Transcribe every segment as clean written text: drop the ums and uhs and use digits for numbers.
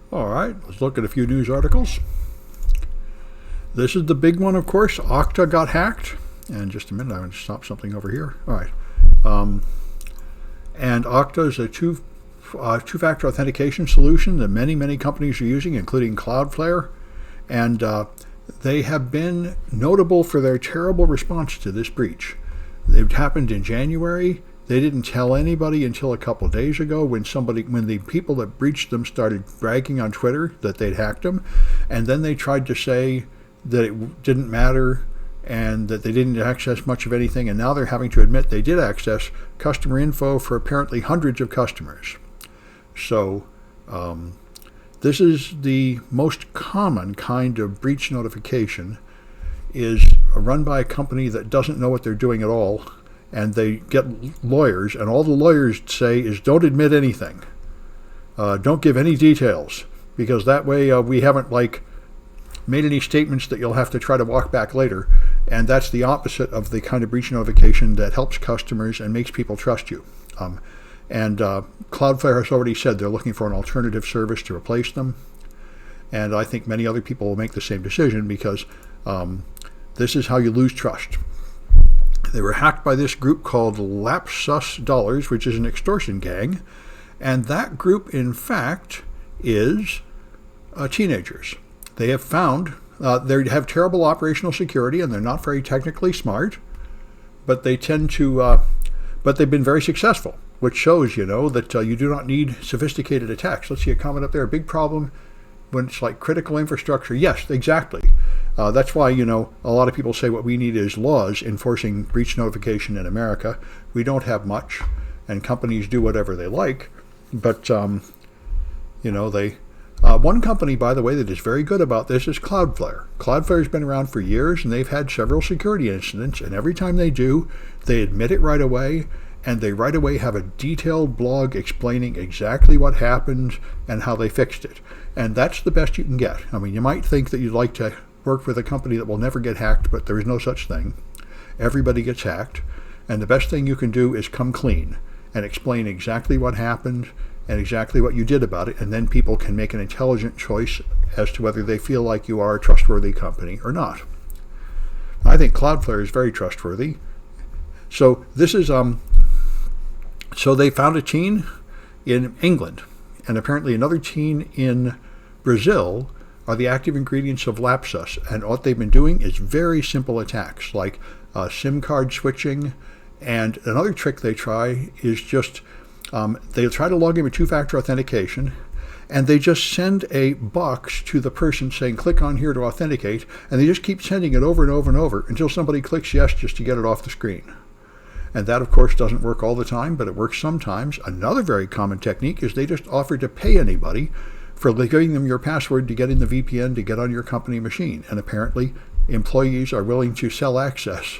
All right, let's look at a few news articles. This is the big one, of course. Okta got hacked. And just a minute, I'm going to stop something over here. All right. And Okta is a two-factor authentication solution that many companies are using, including Cloudflare. And they have been notable for their terrible response to this breach. It happened in January. They didn't tell anybody until a couple of days ago when the people that breached them started bragging on Twitter that they'd hacked them. And then they tried to say that it didn't matter and that they didn't access much of anything. And now they're having to admit they did access customer info for apparently hundreds of customers. So this is the most common kind of breach notification, is run by a company that doesn't know what they're doing at all. And they get lawyers, and all the lawyers say is don't admit anything. Don't give any details, because that way we haven't made any statements that you'll have to try to walk back later. And that's the opposite of the kind of breach notification that helps customers and makes people trust you. And Cloudflare has already said they're looking for an alternative service to replace them. And I think many other people will make the same decision, because this is how you lose trust. They were hacked by this group called Lapsus Dollars, which is an extortion gang. And that group, in fact, is teenagers. They have found they have terrible operational security, and they're not very technically smart, but they tend to, but they've been very successful, which shows, that you do not need sophisticated attacks. Let's see a comment up there. A big problem when it's like critical infrastructure. Yes, exactly. That's why, a lot of people say what we need is laws enforcing breach notification in America. We don't have much, and companies do whatever they like. But, one company, by the way, that is very good about this is Cloudflare. Cloudflare has been around for years, and they've had several security incidents, and every time they do, they admit it right away, and they right away have a detailed blog explaining exactly what happened and how they fixed it. And that's the best you can get. I mean, you might think that you'd like to work with a company that will never get hacked, but there is no such thing. Everybody gets hacked, and the best thing you can do is come clean and explain exactly what happened and exactly what you did about it, and then people can make an intelligent choice as to whether they feel like you are a trustworthy company or not. I think Cloudflare is very trustworthy. So this is so they found a teen in England, and apparently another teen in Brazil are the active ingredients of Lapsus. And what they've been doing is very simple attacks, like SIM card switching. And another trick they try is just, they'll try to log in with two-factor authentication, and they just send a box to the person saying, click on here to authenticate, and they just keep sending it over and over and over until somebody clicks yes just to get it off the screen. And that, of course, doesn't work all the time, but it works sometimes. Another very common technique is they just offer to pay anybody for giving them your password to get in the VPN to get on your company machine. And apparently, employees are willing to sell access.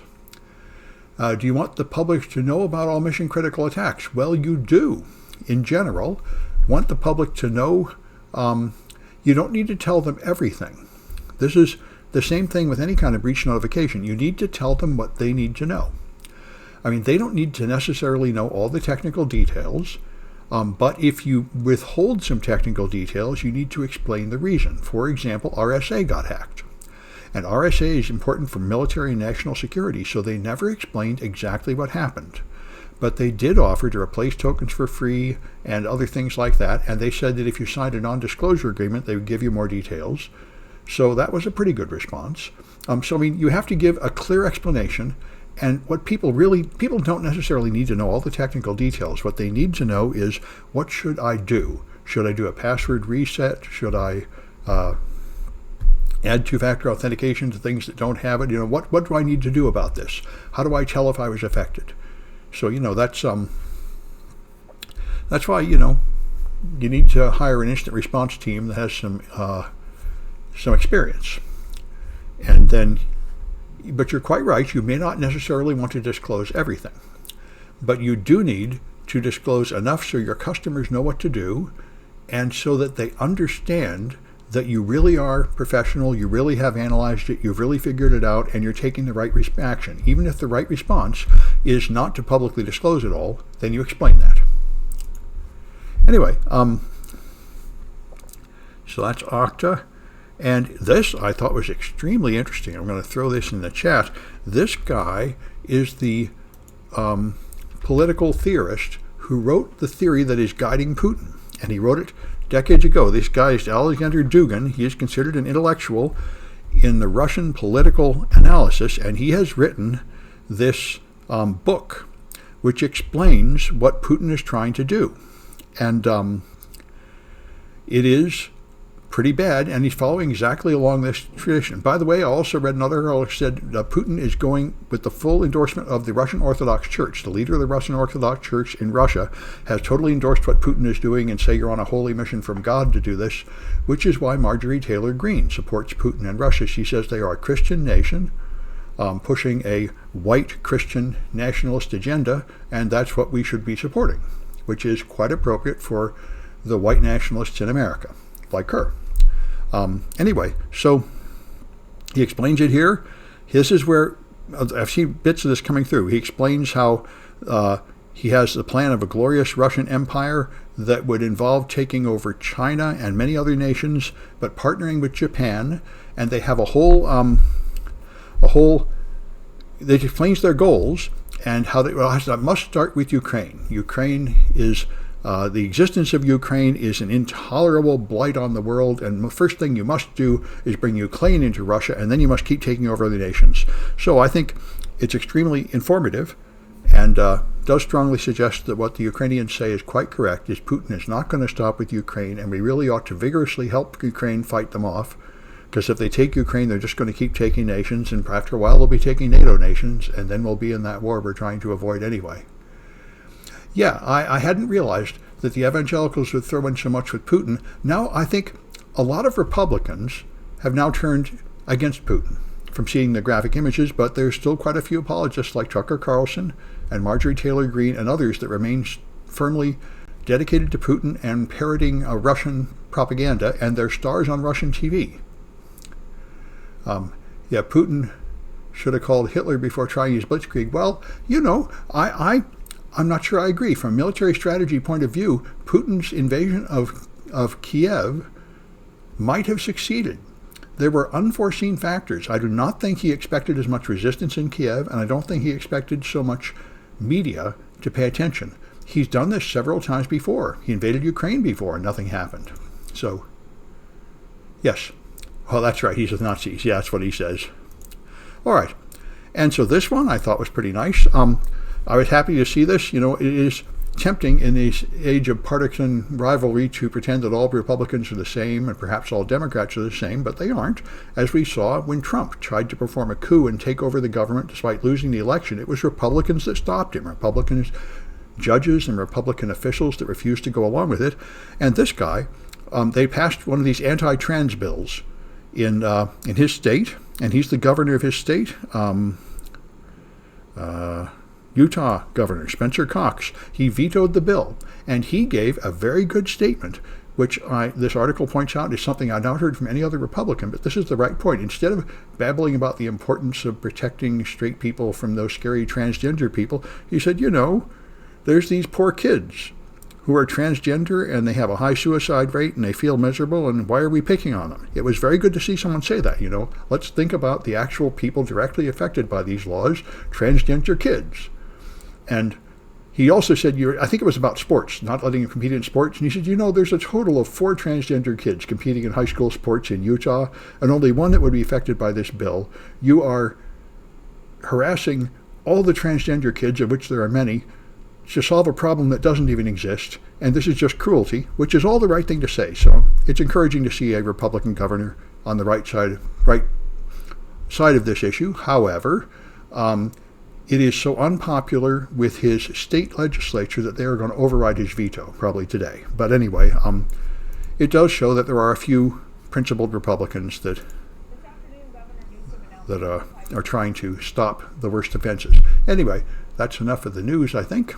Do you want the public to know about all mission-critical attacks? Well, you do, in general. Want the public to know. You don't need to tell them everything. This is the same thing with any kind of breach notification. You need to tell them what they need to know. I mean, they don't need to necessarily know all the technical details, but if you withhold some technical details, you need to explain the reason. For example, RSA got hacked. And RSA is important for military and national security, so they never explained exactly what happened. But they did offer to replace tokens for free and other things like that, and they said that if you signed a non-disclosure agreement, they would give you more details. So that was a pretty good response. So, I mean, you have to give a clear explanation. And what people don't necessarily need to know all the technical details. What they need to know is, what should I do? Should I do a password reset? Should I add two-factor authentication to things that don't have it? What do I need to do about this? How do I tell if I was affected? So, that's why, you need to hire an instant response team that has some experience. And then, but you're quite right, you may not necessarily want to disclose everything. But you do need to disclose enough so your customers know what to do, and so that they understand that you really are professional, you really have analyzed it, you've really figured it out, and you're taking the right action. Even if the right response is not to publicly disclose it all, then you explain that. Anyway, So that's Okta. And this I thought was extremely interesting. I'm going to throw this in the chat. This guy is the political theorist who wrote the theory that is guiding Putin. And he wrote it decades ago. This guy is Alexander Dugin. He is considered an intellectual in the Russian political analysis, and he has written this book which explains what Putin is trying to do. And it is pretty bad, and he's following exactly along this tradition. By the way, I also read another article that said Putin is going with the full endorsement of the Russian Orthodox Church. The leader of the Russian Orthodox Church in Russia has totally endorsed what Putin is doing and say you're on a holy mission from God to do this, which is why Marjorie Taylor Greene supports Putin and Russia. She says they are a Christian nation pushing a white Christian nationalist agenda, and that's what we should be supporting, which is quite appropriate for the white nationalists in America, like her. Anyway, so he explains it here. This is where I've seen bits of this coming through. He explains how he has the plan of a glorious Russian empire that would involve taking over China and many other nations, but partnering with Japan. And they have a whole. They explains their goals and how they. Well, I must start with Ukraine. Ukraine is. The existence of Ukraine is an intolerable blight on the world, and the first thing you must do is bring Ukraine into Russia, and then you must keep taking over other nations. So I think it's extremely informative and does strongly suggest that what the Ukrainians say is quite correct, is Putin is not going to stop with Ukraine, and we really ought to vigorously help Ukraine fight them off, because if they take Ukraine, they're just going to keep taking nations, and after a while they'll be taking NATO nations, and then we'll be in that war we're trying to avoid anyway. Yeah, I hadn't realized that the evangelicals would throw in so much with Putin. Now I think a lot of Republicans have now turned against Putin from seeing the graphic images, but there's still quite a few apologists like Tucker Carlson and Marjorie Taylor Greene and others that remain firmly dedicated to Putin and parroting Russian propaganda, and they're stars on Russian TV. Putin should have called Hitler before trying his blitzkrieg. Well, I'm not sure I agree. From a military strategy point of view, Putin's invasion of Kiev might have succeeded. There were unforeseen factors. I do not think he expected as much resistance in Kiev, and I don't think he expected so much media to pay attention. He's done this several times before. He invaded Ukraine before, and nothing happened. So, yes. Well, that's right. He's with Nazis. Yeah, that's what he says. All right. And so this one I thought was pretty nice. I was happy to see this. It is tempting in this age of partisan rivalry to pretend that all Republicans are the same and perhaps all Democrats are the same, but they aren't. As we saw when Trump tried to perform a coup and take over the government despite losing the election, it was Republicans that stopped him. Republicans, judges and Republican officials that refused to go along with it. And this guy, they passed one of these anti-trans bills in his state, and he's the governor of his state. Utah Governor Spencer Cox, he vetoed the bill, and he gave a very good statement, which this article points out is something I've not heard from any other Republican, but this is the right point. Instead of babbling about the importance of protecting straight people from those scary transgender people, he said, there's these poor kids who are transgender, and they have a high suicide rate, and they feel miserable, and why are we picking on them? It was very good to see someone say that, Let's think about the actual people directly affected by these laws, transgender kids. And he also said, I think it was about sports, not letting him compete in sports. And he said, there's a total of 4 transgender kids competing in high school sports in Utah, and only one that would be affected by this bill. You are harassing all the transgender kids, of which there are many, to solve a problem that doesn't even exist. And this is just cruelty, which is all the right thing to say. So it's encouraging to see a Republican governor on the right side of this issue. However, it is so unpopular with his state legislature that they are going to override his veto, probably today. But anyway, it does show that there are a few principled Republicans that are trying to stop the worst offenses. Anyway, that's enough of the news, I think.